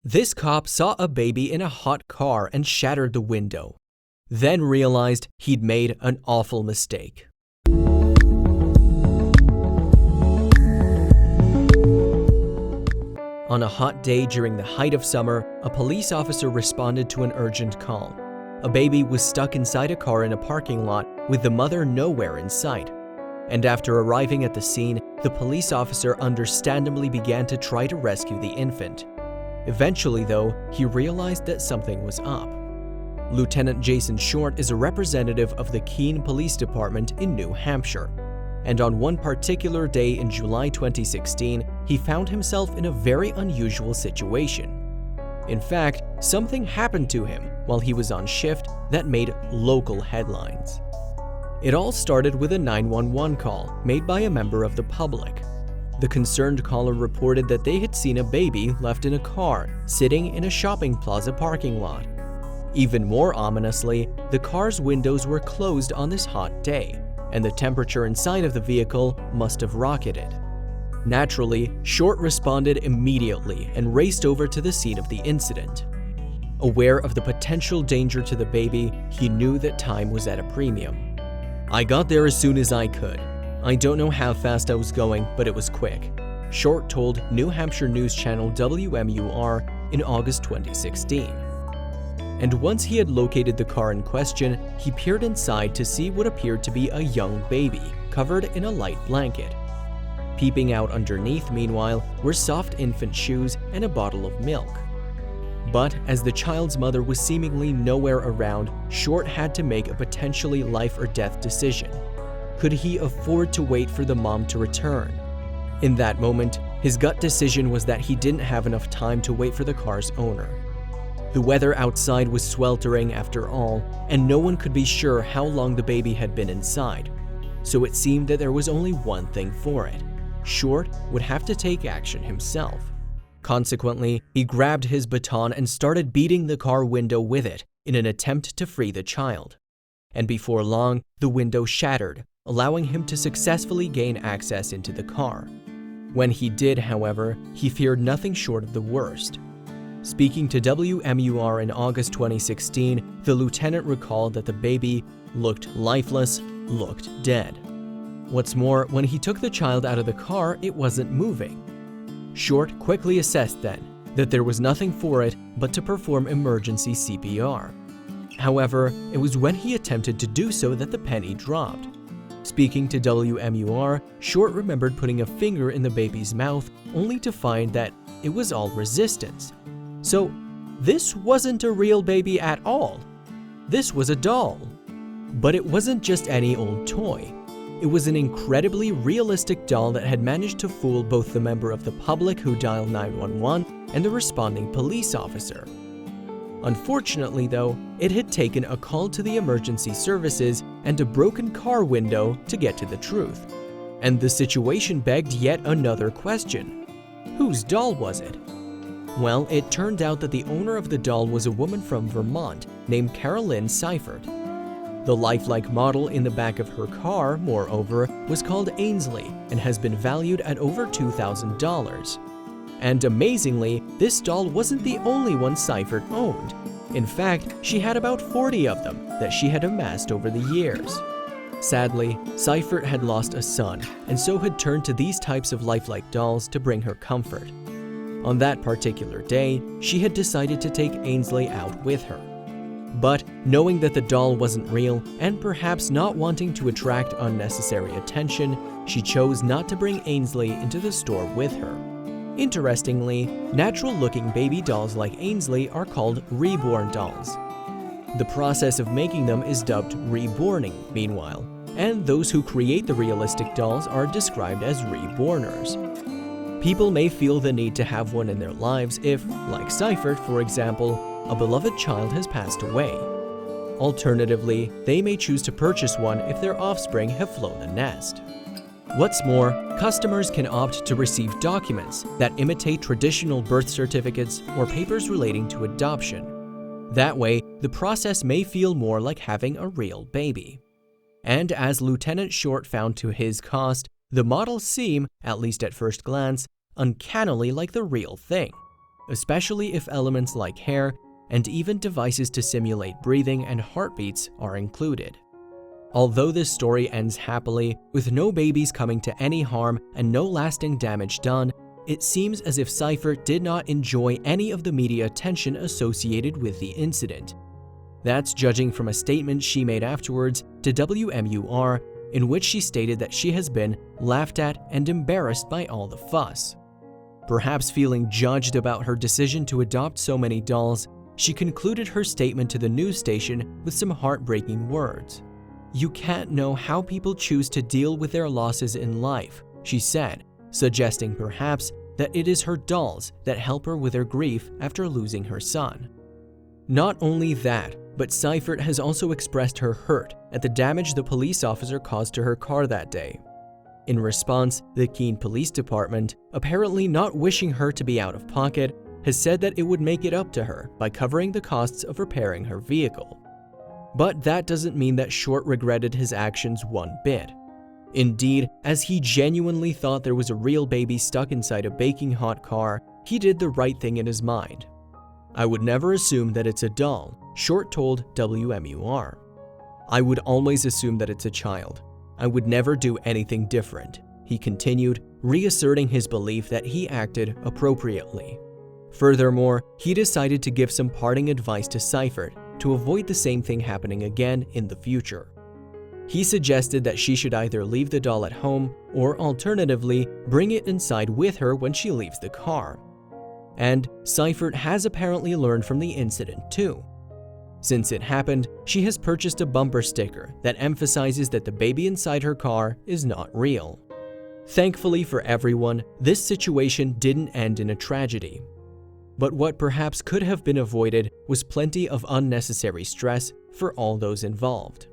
This cop saw a baby in a hot car and shattered the window, then realized he'd made an awful mistake. On a hot day during the height of summer, a police officer responded to an urgent call. A baby was stuck inside a car in a parking lot with the mother nowhere in sight. And after arriving at the scene, the police officer understandably began to try to rescue the infant. Eventually, though, he realized that something was up. Lieutenant Jason Short is a representative of the Keene Police Department in New Hampshire. And on one particular day in July 2016, he found himself in a very unusual situation. In fact, something happened to him while he was on shift that made local headlines. It all started with a 911 call made by a member of the public. The concerned caller reported that they had seen a baby left in a car sitting in a shopping plaza parking lot. Even more ominously, the car's windows were closed on this hot day, and the temperature inside of the vehicle must have rocketed. Naturally, Short responded immediately and raced over to the scene of the incident. Aware of the potential danger to the baby, he knew that time was at a premium. "I got there as soon as I could. I don't know how fast I was going, but it was quick," Short told New Hampshire news channel WMUR in August 2016. And once he had located the car in question, he peered inside to see what appeared to be a young baby, covered in a light blanket. Peeping out underneath, meanwhile, were soft infant shoes and a bottle of milk. But as the child's mother was seemingly nowhere around, Short had to make a potentially life or death decision. Could he afford to wait for the mom to return? In that moment, his gut decision was that he didn't have enough time to wait for the car's owner. The weather outside was sweltering after all, and no one could be sure how long the baby had been inside. So it seemed that there was only one thing for it. Short would have to take action himself. Consequently, he grabbed his baton and started beating the car window with it in an attempt to free the child. And before long, the window shattered, allowing him to successfully gain access into the car. When he did, however, he feared nothing short of the worst. Speaking to WMUR in August 2016, the lieutenant recalled that the baby looked lifeless, looked dead. What's more, when he took the child out of the car, it wasn't moving. Short quickly assessed then that there was nothing for it but to perform emergency CPR. However, it was when he attempted to do so that the penny dropped. Speaking to WMUR, Short remembered putting a finger in the baby's mouth only to find that it was all resistance. So, this wasn't a real baby at all. This was a doll. But it wasn't just any old toy. It was an incredibly realistic doll that had managed to fool both the member of the public who dialed 911 and the responding police officer. Unfortunately, though, it had taken a call to the emergency services and a broken car window to get to the truth. And the situation begged yet another question. Whose doll was it? Well, it turned out that the owner of the doll was a woman from Vermont named Carolyn Seifert. The lifelike model in the back of her car, moreover, was called Ainsley and has been valued at over $2,000. And amazingly, this doll wasn't the only one Seifert owned. In fact, she had about 40 of them that she had amassed over the years. Sadly, Seifert had lost a son, and so had turned to these types of lifelike dolls to bring her comfort. On that particular day, she had decided to take Ainsley out with her. But knowing that the doll wasn't real, and perhaps not wanting to attract unnecessary attention, she chose not to bring Ainsley into the store with her. Interestingly, natural-looking baby dolls like Ainsley are called reborn dolls. The process of making them is dubbed reborning, meanwhile, and those who create the realistic dolls are described as reborners. People may feel the need to have one in their lives if, like Seifert, for example, a beloved child has passed away. Alternatively, they may choose to purchase one if their offspring have flown the nest. What's more, customers can opt to receive documents that imitate traditional birth certificates or papers relating to adoption. That way, the process may feel more like having a real baby. And as Lieutenant Short found to his cost, the models seem, at least at first glance, uncannily like the real thing. especially if elements like hair and even devices to simulate breathing and heartbeats are included. Although this story ends happily, with no babies coming to any harm and no lasting damage done, it seems as if Seifert did not enjoy any of the media attention associated with the incident. That's judging from a statement she made afterwards to WMUR, in which she stated that she has been laughed at and embarrassed by all the fuss. Perhaps feeling judged about her decision to adopt so many dolls, she concluded her statement to the news station with some heartbreaking words. "You can't know how people choose to deal with their losses in life," she said, suggesting perhaps that it is her dolls that help her with her grief after losing her son. Not only that, but Seifert has also expressed her hurt at the damage the police officer caused to her car that day. In response, the Keene Police Department, apparently not wishing her to be out of pocket, has said that it would make it up to her by covering the costs of repairing her vehicle. But that doesn't mean that Short regretted his actions one bit. Indeed, as he genuinely thought there was a real baby stuck inside a baking hot car, he did the right thing in his mind. "I would never assume that it's a doll," Short told WMUR. "I would always assume that it's a child. I would never do anything different," he continued, reasserting his belief that he acted appropriately. Furthermore, he decided to give some parting advice to Seifert to avoid the same thing happening again in the future. He suggested that she should either leave the doll at home or alternatively bring it inside with her when she leaves the car. And Seifert has apparently learned from the incident too. Since it happened, she has purchased a bumper sticker that emphasizes that the baby inside her car is not real. Thankfully for everyone, this situation didn't end in a tragedy. But what perhaps could have been avoided was plenty of unnecessary stress for all those involved.